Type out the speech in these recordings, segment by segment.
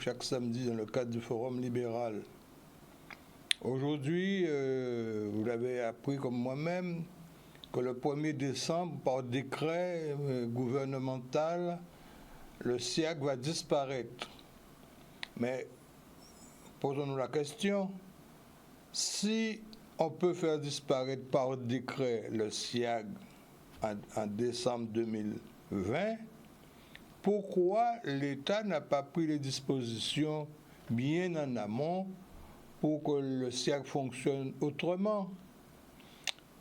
chaque samedi dans le cadre du Forum libéral. Aujourd'hui, vous l'avez appris comme moi-même, que le 1er décembre, par décret gouvernemental, le SIAG va disparaître. Mais posons-nous la question, si on peut faire disparaître par décret le SIAG en décembre 2020, pourquoi l'État n'a pas pris les dispositions bien en amont pour que le SIAG fonctionne autrement?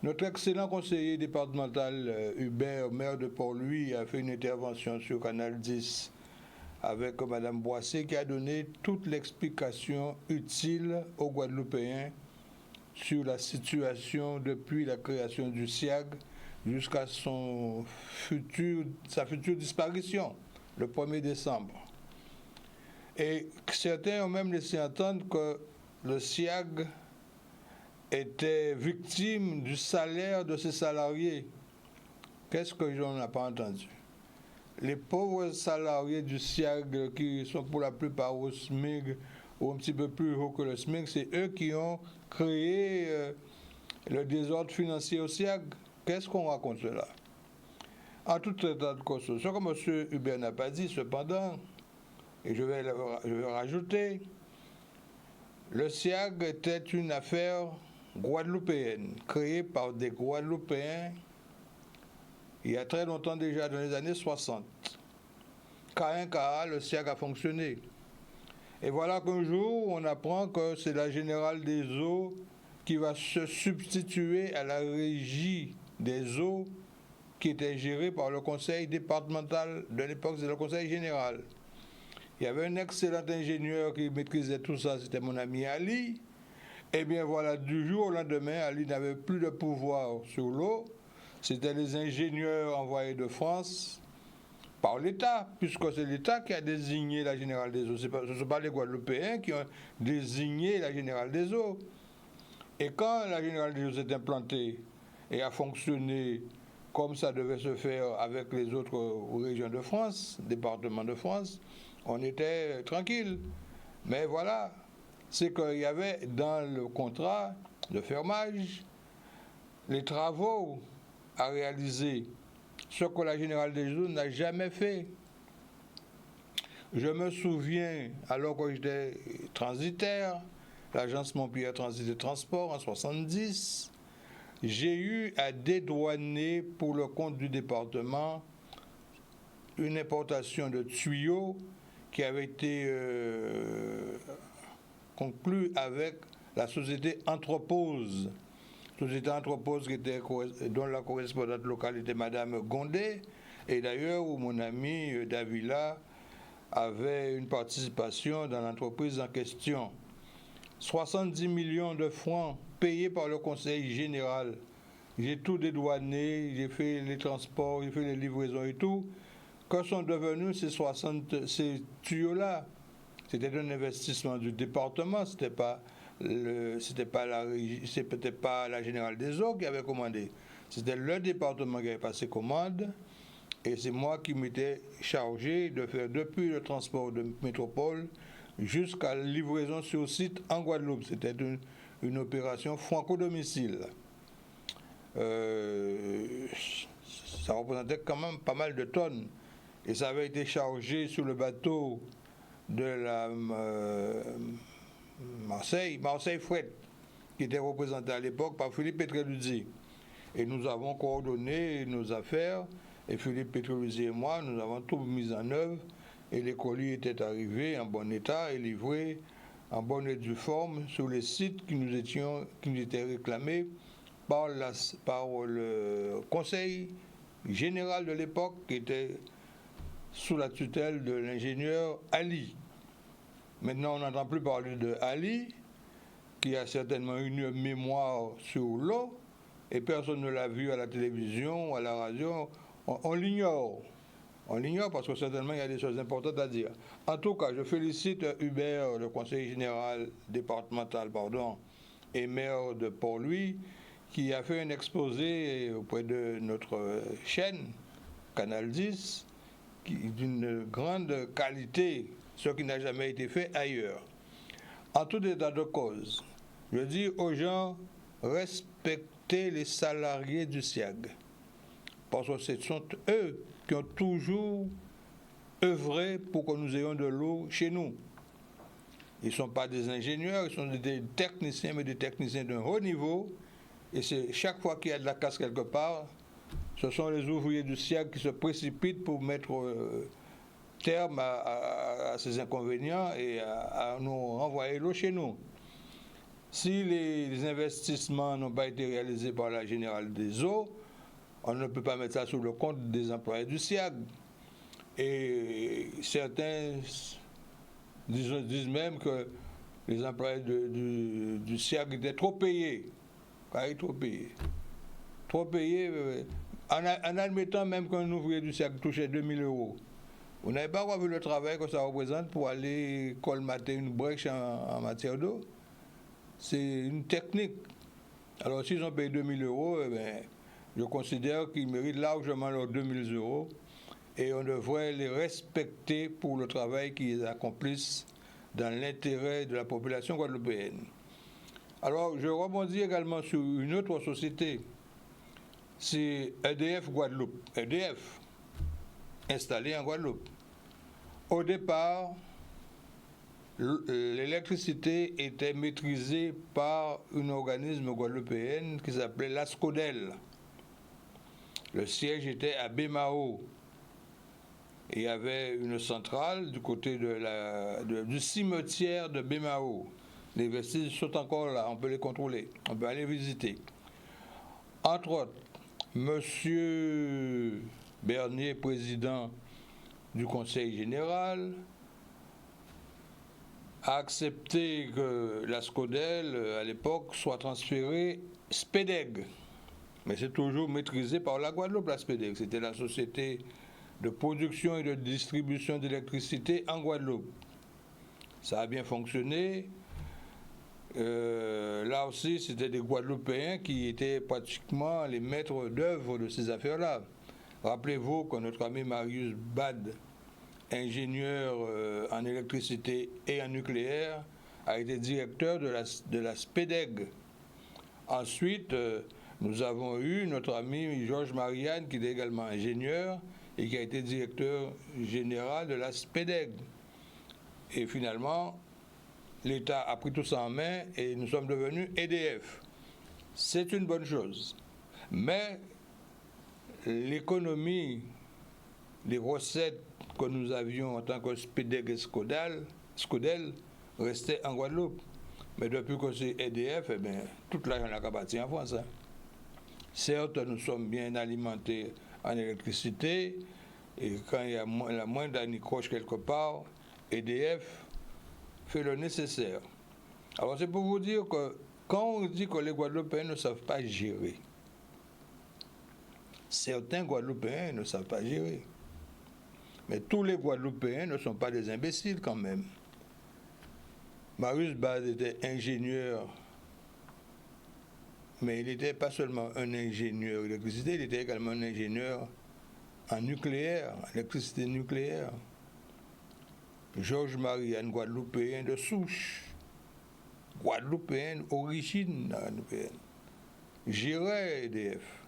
Notre excellent conseiller départemental Hubert, maire de Port-Louis, a fait une intervention sur Canal 10 avec Mme Boissé qui a donné toute l'explication utile aux Guadeloupéens sur la situation depuis la création du SIAG jusqu'à sa future disparition, le 1er décembre. Et certains ont même laissé entendre que le SIAG était victime du salaire de ses salariés. Qu'est-ce que j'en ai pas entendu? Les pauvres salariés du SIAG qui sont pour la plupart au SMIC ou un petit peu plus haut que le SMIC, c'est eux qui ont créé le désordre financier au SIAG. Qu'est-ce qu'on raconte cela? En tout état de cause, ce que M. Hubert n'a pas dit, cependant, et je vais rajouter, le SIAG était une affaire guadeloupéenne, créée par des Guadeloupéens il y a très longtemps déjà, dans les années 60. Cas le SIAG a fonctionné. Et voilà qu'un jour, on apprend que c'est la Générale des Eaux qui va se substituer à la Régie des Eaux qui était gérée par le conseil départemental de l'époque, c'est le conseil général. Il y avait un excellent ingénieur qui maîtrisait tout ça, c'était mon ami Ali. Et bien voilà, du jour au lendemain, Ali n'avait plus de pouvoir sur l'eau. C'était les ingénieurs envoyés de France par l'État, puisque c'est l'État qui a désigné la Générale des Eaux. Ce ne sont pas les Guadeloupéens qui ont désigné la Générale des Eaux. Et quand la Générale des Eaux s'est implantée et a fonctionné comme ça devait se faire avec les autres régions de France, départements de France, on était tranquille. Mais voilà, c'est qu'il y avait dans le contrat de fermage les travaux à réaliser, ce que la Générale des Eaux n'a jamais fait. Je me souviens, alors que j'étais transitaire, l'agence Montpellier Transit et Transport en 1970, j'ai eu à dédouaner pour le compte du département une importation de tuyaux qui avait été conclue avec la société Anthropose. Société Anthropose dont la correspondante locale était Madame Gondé, et d'ailleurs où mon ami Davila avait une participation dans l'entreprise en question. 70 millions de francs payés par le conseil général. J'ai tout dédouané, j'ai fait les transports, j'ai fait les livraisons et tout. Que sont devenus ces tuyaux-là? C'était un investissement du département, c'était peut-être pas la Générale des Eaux qui avait commandé. C'était le département qui avait passé commande. Et c'est moi qui m'étais chargé de faire depuis le transport de métropole jusqu'à la livraison sur site en Guadeloupe. C'était une opération franco-domicile. Ça représentait quand même pas mal de tonnes. Et ça avait été chargé sur le bateau de la Marseille Fret, qui était représenté à l'époque par Philippe Petreluzzi. Et nous avons coordonné nos affaires, et Philippe Petreluzzi et moi, nous avons tout mis en œuvre, et les colis étaient arrivés en bon état et livrés en bonne et due forme sur les sites qui nous étaient réclamés par le conseil général de l'époque, qui était sous la tutelle de l'ingénieur Ali. Maintenant, on n'entend plus parler de Ali, qui a certainement une mémoire sur l'eau, et personne ne l'a vu à la télévision ou à la radio. On l'ignore. On l'ignore parce que certainement il y a des choses importantes à dire. En tout cas, je félicite Hubert, le conseiller général départemental, et maire de Port-Louis, qui a fait un exposé auprès de notre chaîne, Canal 10, d'une grande qualité. ce qui n'a jamais été fait ailleurs. En tout état de cause, je dis aux gens, respectez les salariés du SIAG, parce que ce sont eux qui ont toujours œuvré pour que nous ayons de l'eau chez nous. Ils ne sont pas des ingénieurs, ils sont des techniciens, mais des techniciens d'un haut niveau. Et c'est chaque fois qu'il y a de la casse quelque part, ce sont les ouvriers du SIAG qui se précipitent pour mettre terme à ces inconvénients et à nous renvoyer l'eau chez nous. Si les investissements n'ont pas été réalisés par la Générale des Eaux, on ne peut pas mettre ça sur le compte des employés du SIAG. Et certains disent même que les employés du SIAG étaient trop payés. Trop payés. Trop payés, en admettant même qu'un ouvrier du SIAG touchait 2000 euros. Vous n'avez pas vu le travail que ça représente pour aller colmater une brèche en matière d'eau? C'est une technique. Alors s'ils ont payé 2000 euros, eh bien, je considère qu'ils méritent largement leurs 2000 euros et on devrait les respecter pour le travail qu'ils accomplissent dans l'intérêt de la population guadeloupéenne. Alors je rebondis également sur une autre société, c'est EDF Guadeloupe. EDF, installé en Guadeloupe. Au départ, l'électricité était maîtrisée par un organisme guadeloupéen qui s'appelait l'ASCODEL. Le siège était à Bémao. Il y avait une centrale du côté du cimetière de Bémao. Les vestiges sont encore là, on peut les contrôler, on peut aller visiter. Entre autres, Monsieur Bernier, président du Conseil général, a accepté que la SCODEL, à l'époque, soit transférée SPEDEG. Mais c'est toujours maîtrisé par la Guadeloupe, la SPEDEG. C'était la société de production et de distribution d'électricité en Guadeloupe. Ça a bien fonctionné. Là aussi, c'était des Guadeloupéens qui étaient pratiquement les maîtres d'œuvre de ces affaires-là. Rappelez-vous que notre ami Marius Bad, ingénieur en électricité et en nucléaire, a été directeur de la SPEDEG. Ensuite, nous avons eu notre ami Georges Marianne, qui est également ingénieur et qui a été directeur général de la SPEDEG. Et finalement, l'État a pris tout ça en main et nous sommes devenus EDF. C'est une bonne chose. Mais l'économie, les recettes que nous avions en tant que SPEDEG et SCODEL restaient en Guadeloupe. Mais depuis que c'est EDF, eh bien, toute l'argent n'a qu'à partir en France. Hein. Certes, nous sommes bien alimentés en électricité et quand il y a la moindre anicroche quelque part, EDF fait le nécessaire. Alors c'est pour vous dire que quand on dit que les Guadeloupéens ne savent pas gérer, certains Guadeloupéens ne savent pas gérer. Mais tous les Guadeloupéens ne sont pas des imbéciles quand même. Marius Baz était ingénieur, mais il n'était pas seulement un ingénieur d'électricité, il était également un ingénieur en nucléaire, en électricité nucléaire. Georges Marianne, Guadeloupéen de souche, Guadeloupéen d'origine guadeloupéenne, gérait EDF.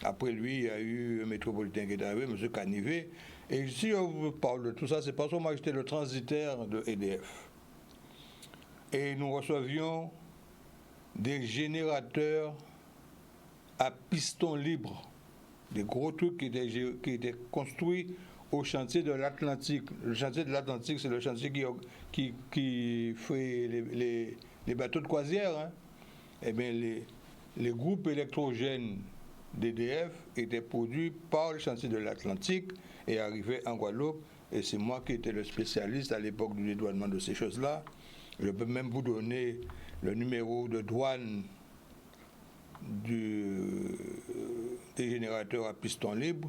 Après lui, il y a eu un métropolitain qui est arrivé, M. Canivet. Et si on vous parle de tout ça, c'est parce que moi j'étais le transitaire de EDF. Et nous recevions des générateurs à piston libre, des gros trucs qui étaient construits au chantier de l'Atlantique. Le chantier de l'Atlantique, c'est le chantier qui fait les bateaux de croisière. Hein. Eh bien, les groupes électrogènes d'EDF étaient produits par le chantier de l'Atlantique et arrivaient en Guadeloupe. Et c'est moi qui étais le spécialiste à l'époque du dédouanement de ces choses-là. Je peux même vous donner le numéro de douane des générateurs à piston libre.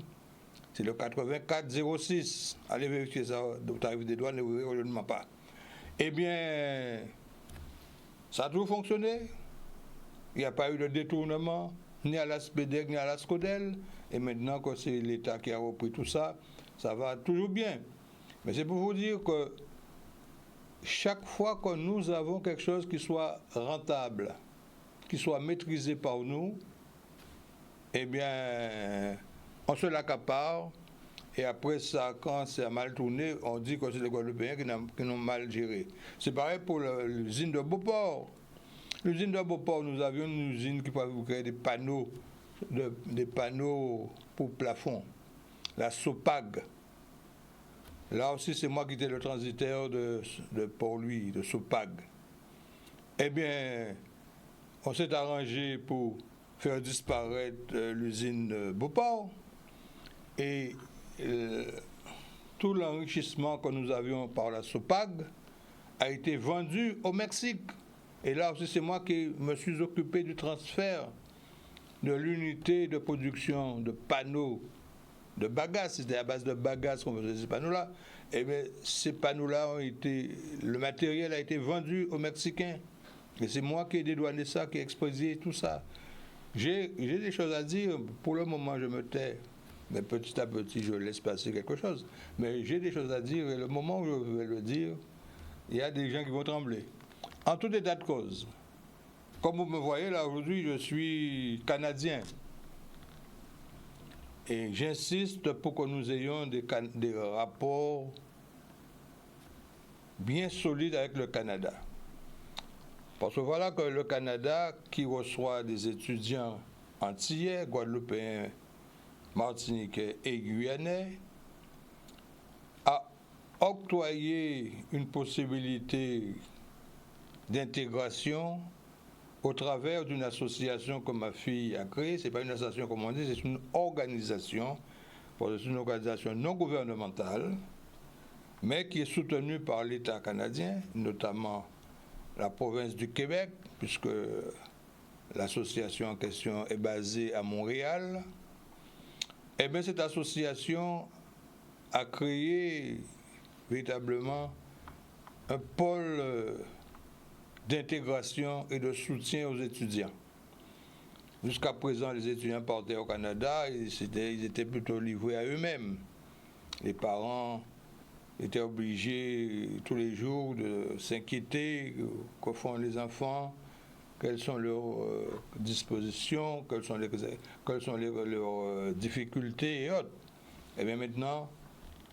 C'est le 8406. Allez vérifier ça au tarif des douanes et vous verrez, je ne mens pas. Eh bien, ça a toujours fonctionné. Il n'y a pas eu de détournement, ni à la SPEDEG, ni à la SCODEL. Et maintenant que c'est l'État qui a repris tout ça, ça va toujours bien. Mais c'est pour vous dire que chaque fois que nous avons quelque chose qui soit rentable, qui soit maîtrisé par nous, eh bien, on se l'accapare. Et après ça, quand c'est mal tourné, on dit que c'est les Guadeloupéens qui n'ont mal géré. C'est pareil pour l'usine de Beauport. L'usine de Beauport, nous avions une usine qui pouvait créer des panneaux pour plafond. La SOPAG. Là aussi, c'est moi qui étais le transitaire de Port-Louis, de SOPAG. Eh bien, on s'est arrangé pour faire disparaître l'usine Beauport. Et tout l'enrichissement que nous avions par la SOPAG a été vendu au Mexique. Et là aussi, c'est moi qui me suis occupé du transfert de l'unité de production de panneaux de bagasse. C'était à base de bagasse qu'on faisait ces panneaux-là. Et bien, ces panneaux-là ont été... Le matériel a été vendu aux Mexicains. Et c'est moi qui ai dédouané ça, qui ai expédié tout ça. J'ai des choses à dire. Pour le moment, je me tais. Mais petit à petit, je laisse passer quelque chose. Mais j'ai des choses à dire. Et le moment où je vais le dire, il y a des gens qui vont trembler. En tout état de cause, comme vous me voyez là aujourd'hui, je suis Canadien. Et j'insiste pour que nous ayons des rapports bien solides avec le Canada. Parce que voilà que le Canada, qui reçoit des étudiants antillais, guadeloupéens, martiniquais et guyanais, a octroyé une possibilité d'intégration au travers d'une association que ma fille a créée. Ce n'est pas une association comme on dit, c'est une organisation, c'est une organisation non gouvernementale, mais qui est soutenue par l'État canadien, notamment la province du Québec, puisque l'association en question est basée à Montréal. Eh bien, cette association a créé véritablement un pôle d'intégration et de soutien aux étudiants. Jusqu'à présent, les étudiants partaient au Canada, ils étaient plutôt livrés à eux-mêmes. Les parents étaient obligés tous les jours de s'inquiéter, que font les enfants, quelles sont leurs dispositions, quelles sont leurs difficultés et autres. Et bien maintenant,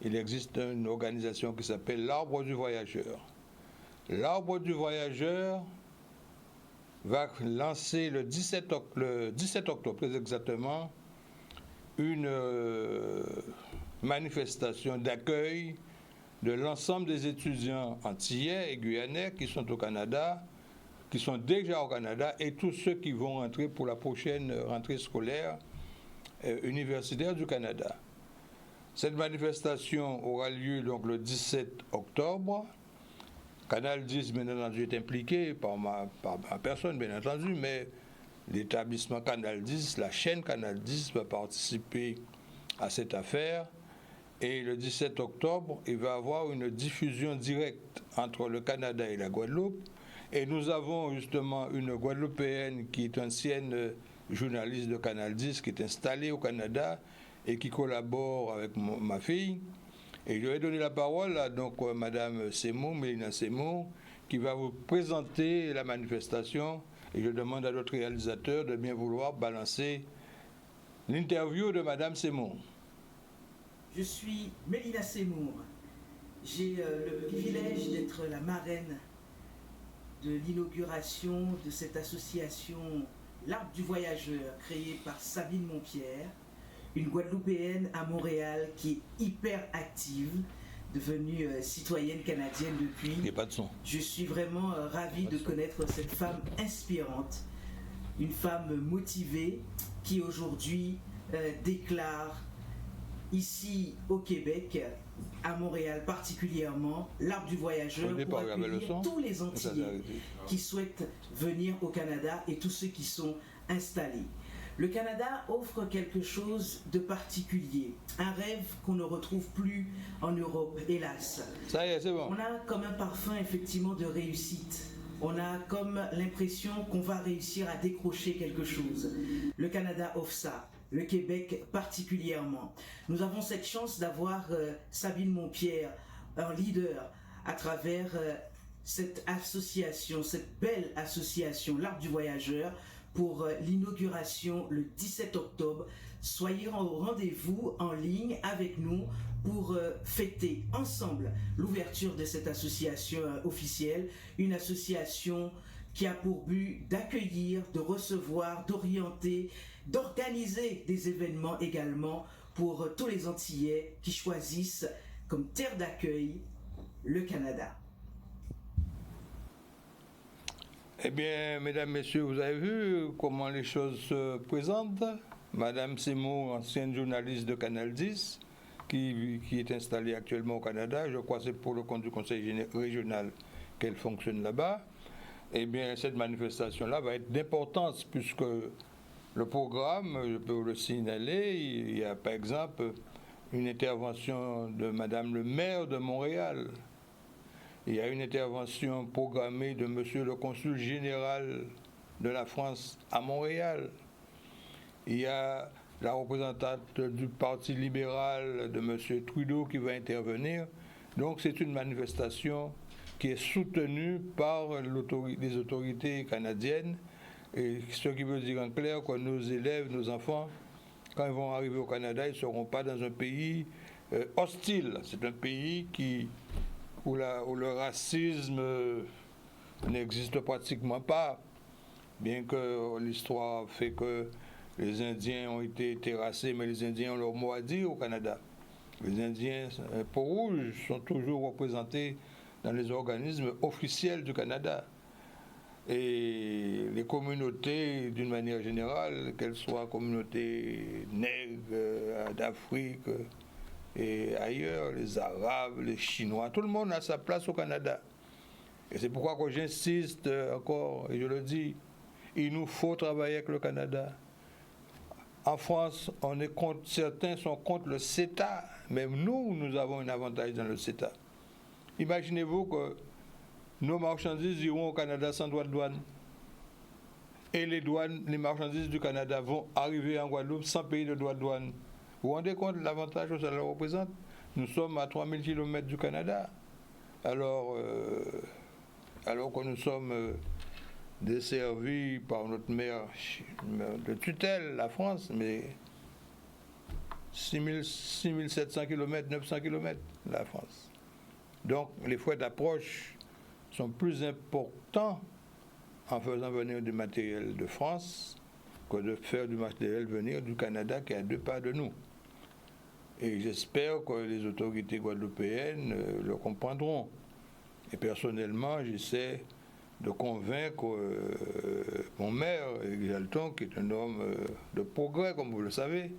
il existe une organisation qui s'appelle l'Arbre du Voyageur. L'Arbre du Voyageur va lancer le 17 octobre, plus exactement, une manifestation d'accueil de l'ensemble des étudiants antillais et guyanais qui sont au Canada, qui sont déjà au Canada, et tous ceux qui vont rentrer pour la prochaine rentrée scolaire universitaire du Canada. Cette manifestation aura lieu donc le 17 octobre. Canal 10, bien entendu, est impliqué par ma personne, bien entendu, mais l'établissement Canal 10, la chaîne Canal 10 va participer à cette affaire. Et le 17 octobre, il va y avoir une diffusion directe entre le Canada et la Guadeloupe. Et nous avons justement une Guadeloupéenne qui est ancienne journaliste de Canal 10, qui est installée au Canada et qui collabore avec ma fille. Et je vais donner la parole à donc, Madame Seymour, Mélina Seymour, qui va vous présenter la manifestation. Et je demande à notre réalisateur de bien vouloir balancer l'interview de Madame Seymour. Je suis Mélina Seymour. J'ai le privilège d'être la marraine de l'inauguration de cette association L'Arbre du Voyageur, créée par Sabine Montpierre, une Guadeloupéenne à Montréal qui est hyper active, devenue citoyenne canadienne depuis. Il n'y a pas de son. Je suis vraiment ravie de connaître cette femme inspirante, une femme motivée qui aujourd'hui déclare ici au Québec, à Montréal particulièrement, l'Arbre du Voyageur pour accueillir tous les Antillais qui souhaitent venir au Canada et tous ceux qui sont installés. Le Canada offre quelque chose de particulier, un rêve qu'on ne retrouve plus en Europe, hélas. Ça y est, c'est bon. On a comme un parfum effectivement de réussite. On a comme l'impression qu'on va réussir à décrocher quelque chose. Le Canada offre ça, le Québec particulièrement. Nous avons cette chance d'avoir Sabine Montpierre, un leader à travers cette association, cette belle association, l'Arc du Voyageur, pour l'inauguration le 17 octobre. Soyez au rendez-vous en ligne avec nous pour fêter ensemble l'ouverture de cette association officielle, une association qui a pour but d'accueillir, de recevoir, d'orienter, d'organiser des événements également pour tous les Antillais qui choisissent comme terre d'accueil le Canada. Eh bien, mesdames, messieurs, vous avez vu comment les choses se présentent. Madame Seymour, ancienne journaliste de Canal 10, qui est installée actuellement au Canada, je crois que c'est pour le compte du Conseil régional qu'elle fonctionne là-bas. Eh bien, cette manifestation-là va être d'importance puisque le programme, je peux vous le signaler, il y a par exemple une intervention de Madame le maire de Montréal. Il y a une intervention programmée de Monsieur le consul général de la France à Montréal. Il y a la représentante du Parti libéral de Monsieur Trudeau qui va intervenir. Donc c'est une manifestation qui est soutenue par les autorités canadiennes. Et ce qui veut dire en clair que nos élèves, nos enfants, quand ils vont arriver au Canada, ils ne seront pas dans un pays hostile. C'est un pays où le racisme n'existe pratiquement pas, bien que l'histoire fait que les Indiens ont été terrassés, mais les Indiens ont leur mot à dire au Canada. Les Indiens peau-rouge sont toujours représentés dans les organismes officiels du Canada. Et les communautés, d'une manière générale, qu'elles soient communautés nègres d'Afrique et ailleurs, les Arabes, les Chinois, tout le monde a sa place au Canada. Et c'est pourquoi que j'insiste encore, et je le dis, il nous faut travailler avec le Canada. En France, certains sont contre le CETA, mais nous avons un avantage dans le CETA. Imaginez-vous que nos marchandises iront au Canada sans droit de douane. Et les marchandises du Canada vont arriver en Guadeloupe sans payer de droit de douane. Vous vous rendez compte de l'avantage que ça leur représente? Nous sommes à 3000 km du Canada. Alors que nous sommes desservis par notre mère de tutelle, la France, mais 6700 km, 900 km, la France. Donc les frais d'approche sont plus importants en faisant venir du matériel de France que de faire du matériel venir du Canada qui est à 2 pas de nous. Et j'espère que les autorités guadeloupéennes le comprendront. Et personnellement, j'essaie de convaincre mon maire, Exalton, qui est un homme de progrès, comme vous le savez,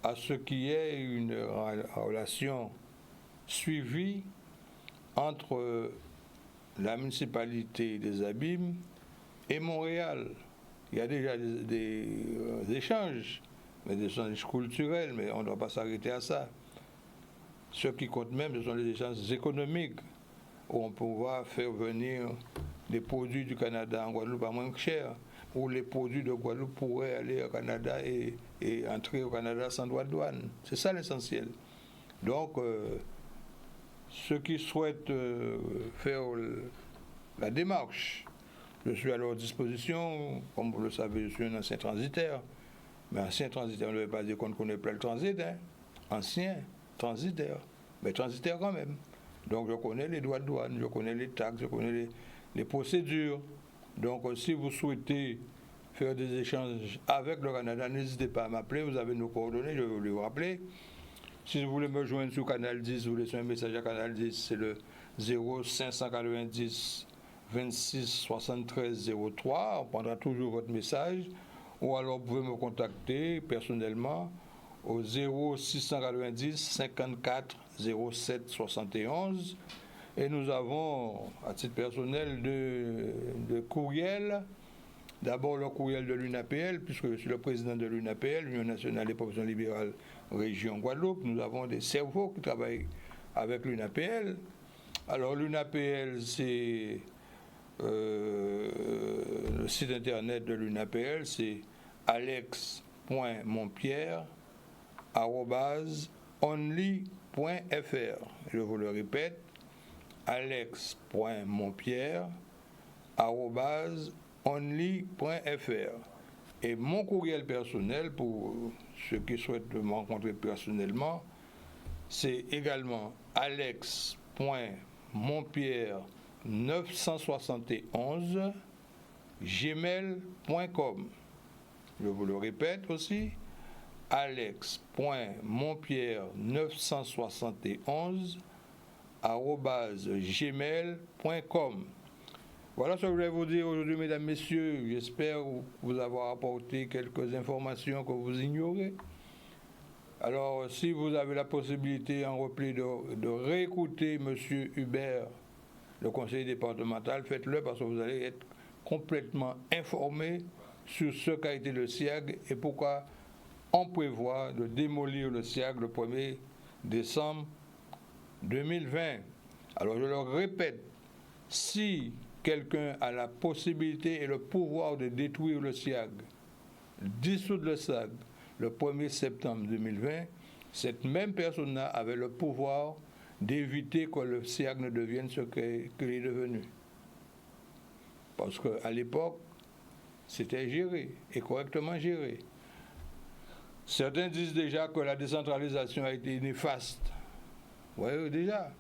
à ce qu'il y ait une relation suivie entre la municipalité des Abîmes et Montréal. Il y a déjà des échanges, mais des échanges culturels, mais on ne doit pas s'arrêter à ça. Ce qui compte même, ce sont les échanges économiques, où on pourra faire venir des produits du Canada en Guadeloupe à moins cher, où les produits de Guadeloupe pourraient aller au Canada et entrer au Canada sans droit de douane. C'est ça l'essentiel. Donc, ceux qui souhaitent faire la démarche, je suis à leur disposition. Comme vous le savez, je suis un ancien transitaire. Mais ancien transitaire, on ne veut pas dire qu'on ne connaît pas le transit. Hein. Ancien transitaire, mais transitaire quand même. Donc je connais les droits de douane, je connais les taxes, je connais les procédures. Donc si vous souhaitez faire des échanges avec le Canada, n'hésitez pas à m'appeler. Vous avez nos coordonnées, je vais vous les rappeler. Si vous voulez me joindre sur Canal 10, vous laissez un message à Canal 10, c'est le 0590 26 73 03. On prendra toujours votre message. Ou alors vous pouvez me contacter personnellement au 0690 54 07 71. Et nous avons, à titre personnel, de courriels. D'abord le courriel de l'UNAPL, puisque je suis le président de l'UNAPL, l'Union nationale des professions libérales région Guadeloupe. Nous avons des cerveaux qui travaillent avec l'UNAPL. Alors l'UNAPL, c'est le site internet de l'UNAPL, c'est alex.montpierre@only.fr. Je vous le répète, alex.monpierre@only.fr. Et mon courriel personnel, pour ceux qui souhaitent me rencontrer personnellement, c'est également alex.monpierre971@gmail.com. Je vous le répète aussi, alex.monpierre971@gmail.com. Voilà ce que je voulais vous dire aujourd'hui, mesdames, messieurs. J'espère vous avoir apporté quelques informations que vous ignorez. Alors, si vous avez la possibilité en replay de réécouter M. Hubert, le conseiller départemental, faites-le parce que vous allez être complètement informé sur ce qu'a été le SIAG et pourquoi on prévoit de démolir le SIAG le 1er décembre 2020. Alors, je le répète, si quelqu'un a la possibilité et le pouvoir de détruire le SIAG, dissoudre le SIAG le 1er septembre 2020, cette même personne-là avait le pouvoir d'éviter que le SIAG ne devienne ce qu'il est devenu. Parce qu'à l'époque, c'était géré et correctement géré. Certains disent déjà que la décentralisation a été néfaste. Oui, déjà.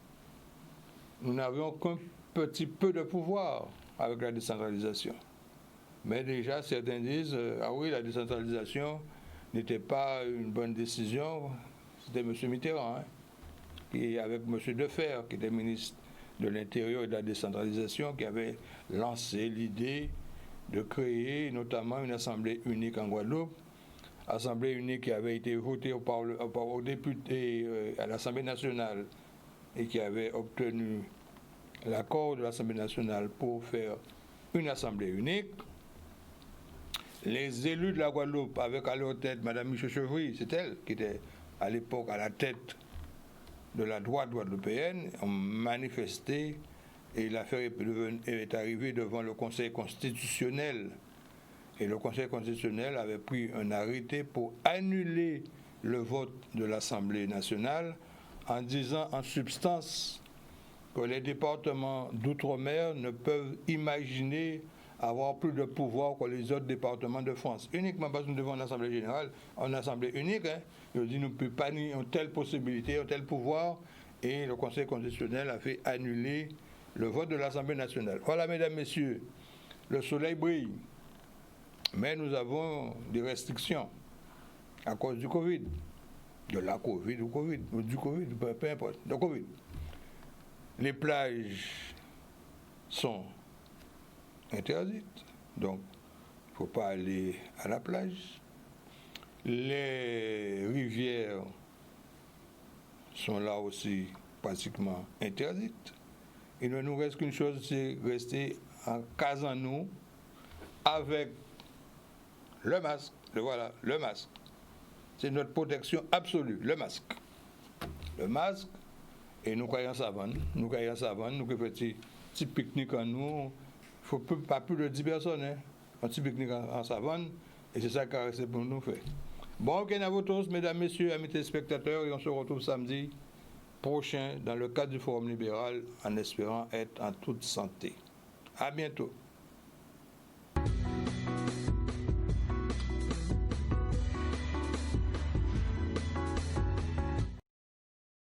Nous n'avions qu'un petit peu de pouvoir avec la décentralisation. Mais déjà, certains disent, ah oui, la décentralisation n'était pas une bonne décision. C'était M. Mitterrand, et avec M. Defer, qui était ministre de l'Intérieur et de la décentralisation, qui avait lancé l'idée de créer notamment une assemblée unique en Guadeloupe, assemblée unique qui avait été votée aux députés à l'Assemblée nationale et qui avait obtenu l'accord de l'Assemblée nationale pour faire une assemblée unique. Les élus de la Guadeloupe, avec à leur tête Mme Michel Chevry, c'est elle qui était à l'époque à la tête de la droite guadeloupéenne, ont manifesté et l'affaire est arrivée devant le Conseil constitutionnel. Et le Conseil constitutionnel avait pris un arrêté pour annuler le vote de l'Assemblée nationale en disant en substance que les départements d'outre-mer ne peuvent imaginer avoir plus de pouvoir que les autres départements de France. Uniquement parce que nous devons une assemblée générale, une assemblée unique, je dis nous ne pouvons pas nier une telle possibilité, un tel pouvoir, et le Conseil constitutionnel a fait annuler le vote de l'Assemblée nationale. Voilà, mesdames, messieurs, le soleil brille, mais nous avons des restrictions à cause du Covid, de la Covid ou Covid, ou du Covid, peu importe, de Covid. Les plages sont interdites, donc il ne faut pas aller à la plage. Les rivières sont là aussi pratiquement interdites. Il ne nous reste qu'une chose, c'est rester en casant nous avec le masque. Voilà, le masque. C'est notre protection absolue, le masque. Le masque, et nous croyons savane, nous faisons petit pique-nique en nous. Il ne faut pas plus de 10 personnes, un petit pique-nique en savane, et c'est ça que c'est pour nous faire. Bon, ok, à vous tous, mesdames, messieurs, amis téléspectateurs, et on se retrouve samedi prochain dans le cadre du Forum libéral en espérant être en toute santé. À bientôt.